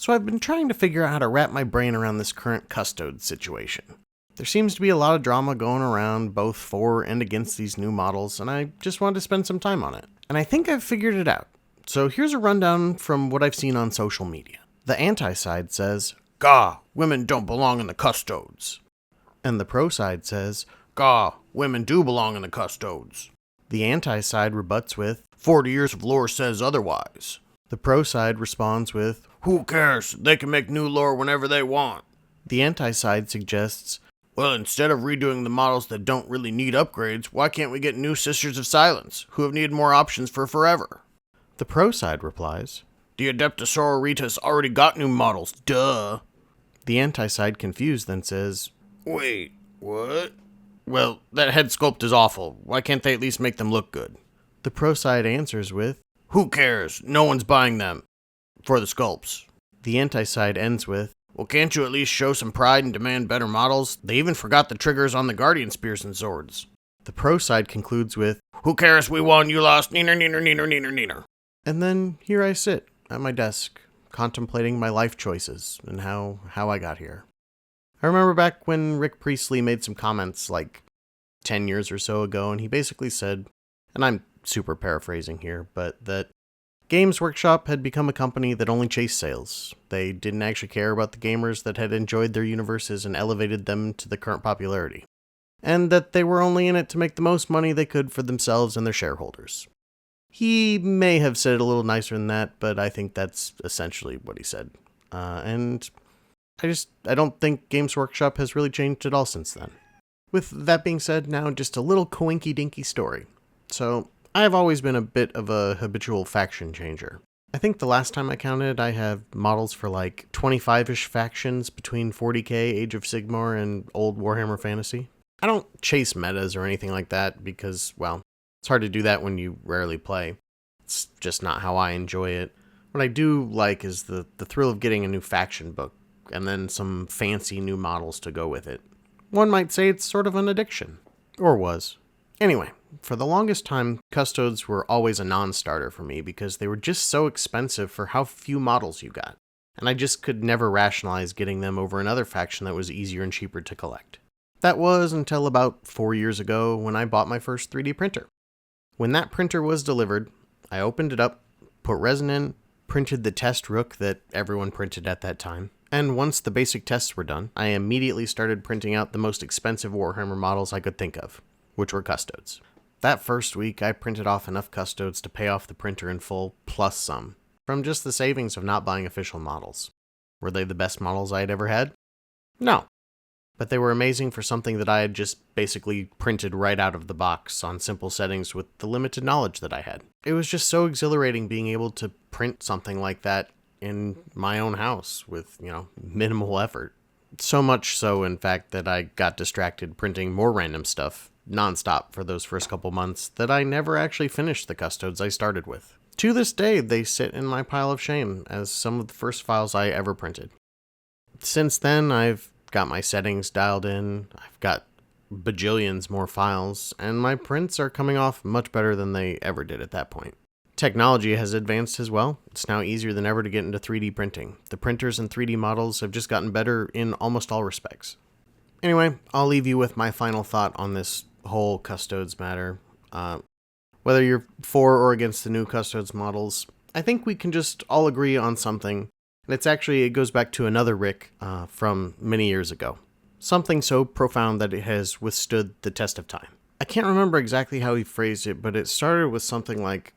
So I've been trying to figure out how to wrap my brain around this current Custodes situation. There seems to be a lot of drama going around both for and against these new models, and I just wanted to spend some time on it. And I think I've figured it out. So here's a rundown from what I've seen on social media. The anti-side says, "Gah, women don't belong in the Custodes." And the pro-side says, "Gah, women do belong in the Custodes." The anti-side rebuts with, "40 years of lore says otherwise." The pro-side responds with, "Who cares? They can make new lore whenever they want." The anti-side suggests, "Well, instead of redoing the models that don't really need upgrades, why can't we get new Sisters of Silence, who have needed more options for forever?" The pro-side replies, "The Adeptus Sororitas already got new models, duh." The anti-side, confused, then says, "Wait, what? Well, that head sculpt is awful. Why can't they at least make them look good?" The pro-side answers with, "Who cares? No one's buying them. For the sculpts." The anti-side ends with, "Well, can't you at least show some pride and demand better models? They even forgot the triggers on the Guardian Spears and Swords." The pro-side concludes with, "Who cares? We won, you lost, neener, neener, neener, neener, neener." And then here I sit at my desk, contemplating my life choices and how I got here. I remember back when Rick Priestley made some comments like 10 years or so ago, and he basically said, and I'm super paraphrasing here, but that Games Workshop had become a company that only chased sales. They didn't actually care about the gamers that had enjoyed their universes and elevated them to the current popularity, and that they were only in it to make the most money they could for themselves and their shareholders. He may have said it a little nicer than that, but I think that's essentially what he said. And I don't think Games Workshop has really changed at all since then. With that being said, now just a little coinky-dinky story. So, I have always been a bit of a habitual faction changer. I think the last time I counted, I have models for like 25-ish factions between 40k, Age of Sigmar, and old Warhammer Fantasy. I don't chase metas or anything like that because, well, it's hard to do that when you rarely play. It's just not how I enjoy it. What I do like is the thrill of getting a new faction book, and then some fancy new models to go with it. One might say it's sort of an addiction. Or was. Anyway, for the longest time, Custodes were always a non-starter for me because they were just so expensive for how few models you got, and I just could never rationalize getting them over another faction that was easier and cheaper to collect. That was until about 4 years ago when I bought my first 3D printer. When that printer was delivered, I opened it up, put resin in, printed the test rook that everyone printed at that time, and once the basic tests were done, I immediately started printing out the most expensive Warhammer models I could think of, which were Custodes. That first week, I printed off enough Custodes to pay off the printer in full, plus some, from just the savings of not buying official models. Were they the best models I had ever had? No. But they were amazing for something that I had just basically printed right out of the box on simple settings with the limited knowledge that I had. It was just so exhilarating being able to print something like that in my own house with, minimal effort. So much so, in fact, that I got distracted printing more random stuff nonstop for those first couple months that I never actually finished the Custodes I started with. To this day, they sit in my pile of shame as some of the first files I ever printed. Since then, I've got my settings dialed in, I've got bajillions more files, and my prints are coming off much better than they ever did at that point. Technology has advanced as well. It's now easier than ever to get into 3D printing. The printers and 3D models have just gotten better in almost all respects. Anyway, I'll leave you with my final thought on this whole Custodes matter. Whether you're for or against the new Custodes models, I think we can just all agree on something. And it goes back to another Rick from many years ago. Something so profound that it has withstood the test of time. I can't remember exactly how he phrased it, but it started with something like,